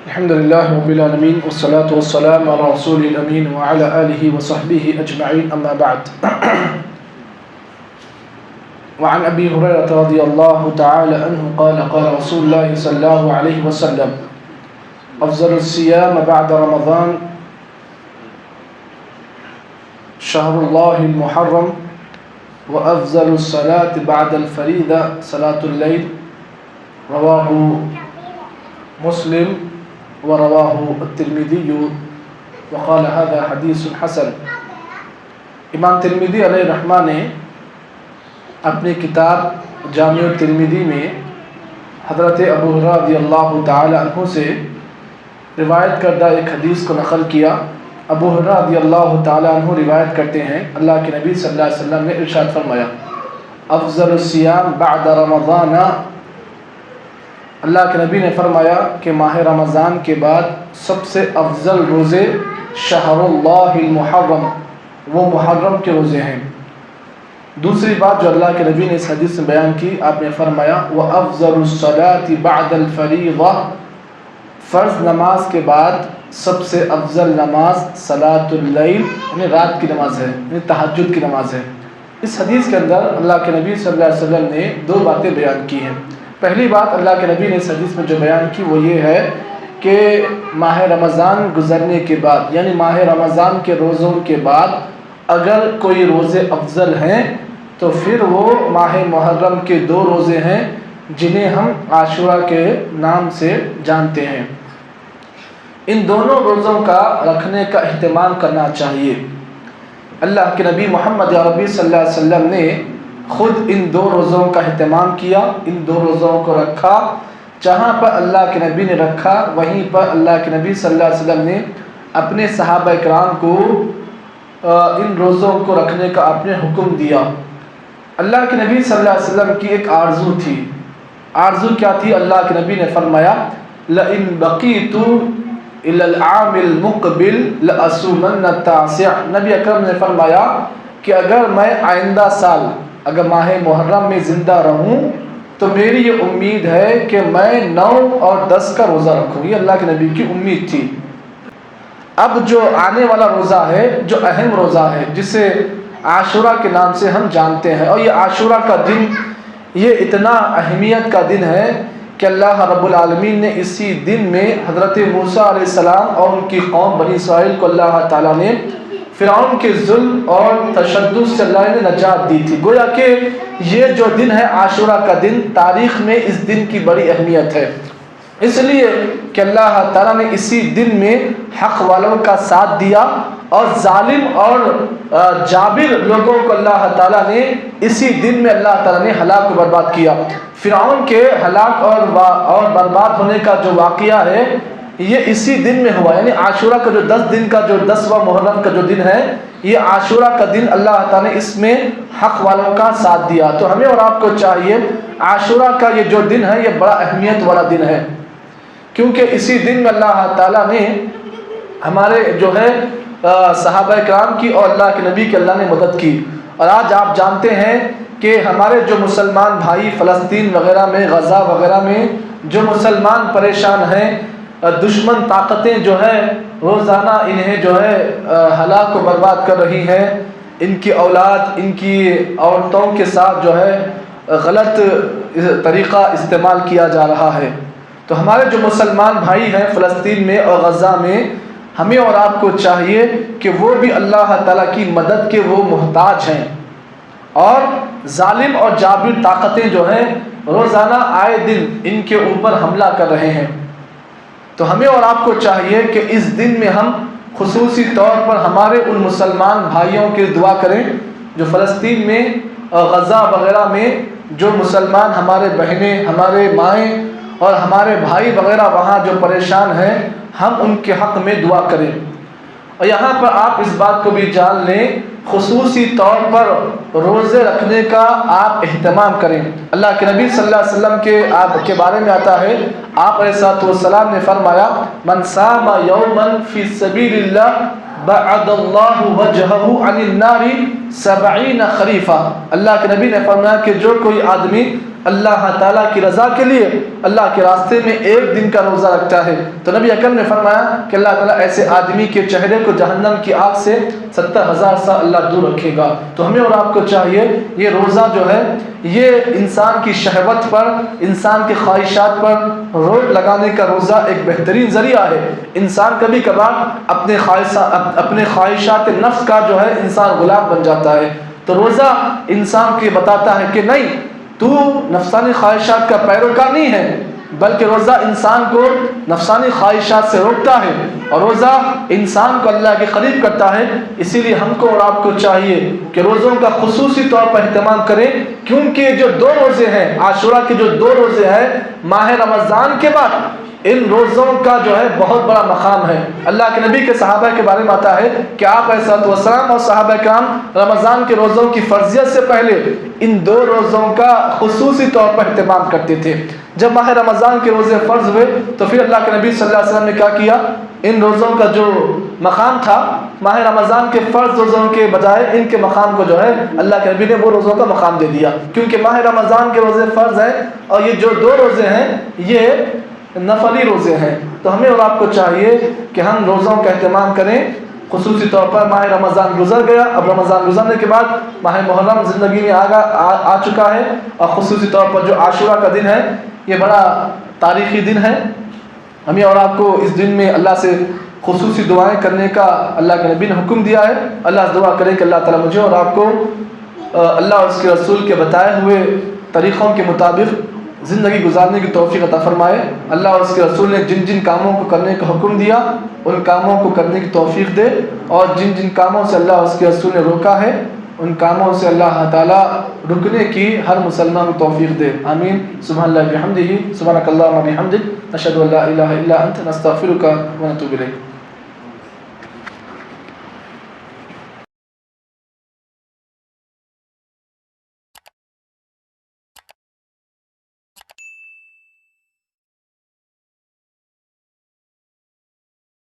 الحمد لله رب العالمين والصلاة والسلام على رسول الأمين وعلى آله وصحبه أجمعين أما بعد وعن أبي هريرة رضي الله تعالى عنه قال قال رسول الله صلى الله عليه وسلم أفضل الصيام بعد رمضان شهر الله المحرم وأفضل الصلاة بعد الفريضة صلاة الليل رواه مسلم ورواہ الترمذی وقال هذا حدیث حسن۔ امام ترمذی علیہ الرحمہ نے اپنی کتاب جامع الترمذی میں حضرت ابو ہریرہ رضی اللہ تعالی عنہ سے روایت کردہ ایک حدیث کو نقل کیا۔ ابو ہریرہ رضی اللہ تعالی عنہ روایت کرتے ہیں اللہ کے نبی صلی اللہ علیہ وسلم نے ارشاد فرمایا افضل الصیام بعد رمضان، اللہ کے نبی نے فرمایا کہ ماہ رمضان کے بعد سب سے افضل روزے شہر اللہ المحرم، وہ محرم کے روزے ہیں۔ دوسری بات جو اللہ کے نبی نے اس حدیث میں بیان کی، آپ نے فرمایا وَأَفْضَلُ الصَّلَاةِ بَعْدَ الْفَرِيضَةِ، فرض نماز کے بعد سب سے افضل نماز صلاۃ اللیل یعنی رات کی نماز ہے، یعنی تہجد کی نماز ہے۔ اس حدیث کے اندر اللہ کے نبی صلی اللہ علیہ وسلم نے دو باتیں بیان کی ہیں۔ پہلی بات اللہ کے نبی نے اس حدیث میں جو بیان کی وہ یہ ہے کہ ماہ رمضان گزرنے کے بعد یعنی ماہ رمضان کے روزوں کے بعد اگر کوئی روزے افضل ہیں تو پھر وہ ماہ محرم کے دو روزے ہیں جنہیں ہم عاشورہ کے نام سے جانتے ہیں۔ ان دونوں روزوں کا رکھنے کا اہتمام کرنا چاہیے۔ اللہ کے نبی محمد عربی صلی اللہ علیہ وسلم نے خود ان دو روزوں کا اہتمام کیا، ان دو روزوں کو رکھا۔ جہاں پر اللہ کے نبی نے رکھا وہیں پر اللہ کے نبی صلی اللہ علیہ وسلم نے اپنے صحابہ اکرام کو ان روزوں کو رکھنے کا آپ نے حکم دیا۔ اللہ کے نبی صلی اللہ علیہ وسلم کی ایک آرزو تھی۔ آرزو کیا تھی؟ اللہ کے نبی نے فرمایا لَإِن بَقِيتُ إِلَى الْعَامِ الْمُقْبِلِ لَأَصُومَنَّ التَّاسِعَ، نبی اکرم نے فرمایا کہ اگر میں آئندہ سال اگر ماہ محرم میں زندہ رہوں تو میری یہ امید ہے کہ میں 9 اور 10 کا روزہ رکھوں۔ یہ اللہ کے نبی کی امید تھی۔ اب جو آنے والا روزہ ہے، جو اہم روزہ ہے جسے عاشورہ کے نام سے ہم جانتے ہیں، اور یہ عاشورہ کا دن یہ اتنا اہمیت کا دن ہے کہ اللہ رب العالمین نے اسی دن میں حضرت موسیٰ علیہ السلام اور ان کی قوم بنی اسرائیل کو اللہ تعالیٰ نے فرعون کے ظلم اور تشدد سے اللہ نے نجات دی تھی۔ گویا کہ یہ جو دن ہے عاشورہ کا دن، تاریخ میں اس دن کی بڑی اہمیت ہے، اس لیے کہ اللہ تعالیٰ نے اسی دن میں حق والوں کا ساتھ دیا اور ظالم اور جابر لوگوں کو اللہ تعالیٰ نے اسی دن میں اللہ تعالیٰ نے ہلاک و برباد کیا۔ فرعون کے ہلاک اور برباد ہونے کا جو واقعہ ہے یہ اسی دن میں ہوا، یعنی عاشورہ کا جو 10 دن کا جو 10واں محرم کا جو دن ہے، یہ عاشورہ کا دن اللہ تعالیٰ نے اس میں حق والوں کا ساتھ دیا۔ تو ہمیں اور آپ کو چاہیے عاشورہ کا یہ جو دن ہے یہ بڑا اہمیت والا دن ہے، کیونکہ اسی دن میں اللہ تعالیٰ نے ہمارے جو ہے صحابہ کرام کی اور اللہ کے نبی کی اللہ نے مدد کی۔ اور آج آپ جانتے ہیں کہ ہمارے جو مسلمان بھائی فلسطین وغیرہ میں، غزہ وغیرہ میں جو مسلمان پریشان ہیں، دشمن طاقتیں جو ہے روزانہ انہیں جو ہے ہلاک و برباد کر رہی ہیں، ان کی اولاد، ان کی عورتوں کے ساتھ جو ہے غلط طریقہ استعمال کیا جا رہا ہے۔ تو ہمارے جو مسلمان بھائی ہیں فلسطین میں اور غزہ میں، ہمیں اور آپ کو چاہیے کہ وہ بھی اللہ تعالیٰ کی مدد کے وہ محتاج ہیں، اور ظالم اور جابر طاقتیں جو ہیں روزانہ آئے دن ان کے اوپر حملہ کر رہے ہیں۔ تو ہمیں اور آپ کو چاہیے کہ اس دن میں ہم خصوصی طور پر ہمارے ان مسلمان بھائیوں کے دعا کریں جو فلسطین میں غزہ وغیرہ میں جو مسلمان ہمارے بہنیں، ہمارے مائیں اور ہمارے بھائی وغیرہ وہاں جو پریشان ہیں، ہم ان کے حق میں دعا کریں۔ اور یہاں پر آپ اس بات کو بھی جان لیں، خصوصی طور پر روزے رکھنے کا آپ اہتمام کریں۔ اللہ کے نبی صلی اللہ علیہ وسلم کے بارے میں آتا ہے، آپ علیہ الصلوۃ والسلام نے فرمایا من صام یوما فی سبیل اللہ بعد اللہ وجہہ عن النار 70 خریفہ۔ اللہ کے نبی نے فرمایا کہ جو کوئی آدمی اللہ تعالیٰ کی رضا کے لیے اللہ کے راستے میں ایک دن کا روزہ رکھتا ہے تو نبی اکرم نے فرمایا کہ اللہ تعالیٰ ایسے آدمی کے چہرے کو جہنم کی آگ سے 70,000 سال اللہ دور رکھے گا۔ تو ہمیں اور آپ کو چاہیے یہ روزہ جو ہے یہ انسان کی شہوت پر، انسان کے خواہشات پر روک لگانے کا روزہ ایک بہترین ذریعہ ہے۔ انسان کبھی کبھار اپنے خواہشات نفس کا جو ہے انسان غلام بن جاتا ہے، تو روزہ انسان کو یہ بتاتا ہے کہ نہیں، تو نفسانی خواہشات کا پیروکار نہیں ہے، بلکہ روزہ انسان کو نفسانی خواہشات سے روکتا ہے اور روزہ انسان کو اللہ کے قریب کرتا ہے۔ اسی لیے ہم کو اور آپ کو چاہیے کہ روزوں کا خصوصی طور پر اہتمام کریں، کیونکہ جو 2 روزے ہیں، عاشورہ کے جو 2 روزے ہیں ماہ رمضان کے بعد، ان روزوں کا جو ہے بہت بڑا مقام ہے۔ اللہ کے نبی کے صحابہ کے بارے میں آتا ہے کہ آپ علیہ الصلوۃ والسلام اور صحابہ کرام رمضان کے روزوں کی فرضیت سے پہلے ان 2 روزوں کا خصوصی طور پر اہتمام کرتے تھے۔ جب ماہ رمضان کے روزے فرض ہوئے تو پھر اللہ کے نبی صلی اللہ علیہ وسلم نے کیا کیا، ان روزوں کا جو مقام تھا ماہ رمضان کے فرض روزوں کے بجائے ان کے مقام کو جو ہے اللہ کے نبی نے وہ روزوں کا مقام دے دیا، کیونکہ ماہ رمضان کے روزے فرض ہیں اور یہ جو 2 روزے ہیں یہ نفلی روزے ہیں۔ تو ہمیں اور آپ کو چاہیے کہ ہم روزوں کا اہتمام کریں، خصوصی طور پر ماہ رمضان گزر گیا، اب رمضان گزرنے کے بعد ماہ محرم زندگی میں آ چکا ہے، اور خصوصی طور پر جو عاشورہ کا دن ہے یہ بڑا تاریخی دن ہے۔ ہمیں اور آپ کو اس دن میں اللہ سے خصوصی دعائیں کرنے کا اللہ کے نبی نے حکم دیا ہے۔ اللہ سے دعا کریں کہ اللہ تعالیٰ مجھے اور آپ کو اللہ اور اس کے رسول کے بتائے ہوئے طریقوں کے مطابق زندگی گزارنے کی توفیق عطا فرمائے۔ اللہ اور اس کے رسول نے جن جن کاموں کو کرنے کا حکم دیا ان کاموں کو کرنے کی توفیق دے، اور جن جن کاموں سے اللہ اور اس کے رسول نے روکا ہے ان کاموں سے اللہ تعالیٰ رکنے کی ہر مسلمان کو توفیق دے، آمین۔ سبحان اللہ بحمدہ، سبحانک اللہم وبحمدک، نشہد ان لا الہ الا انت، نستغفرک ونتوب الیک۔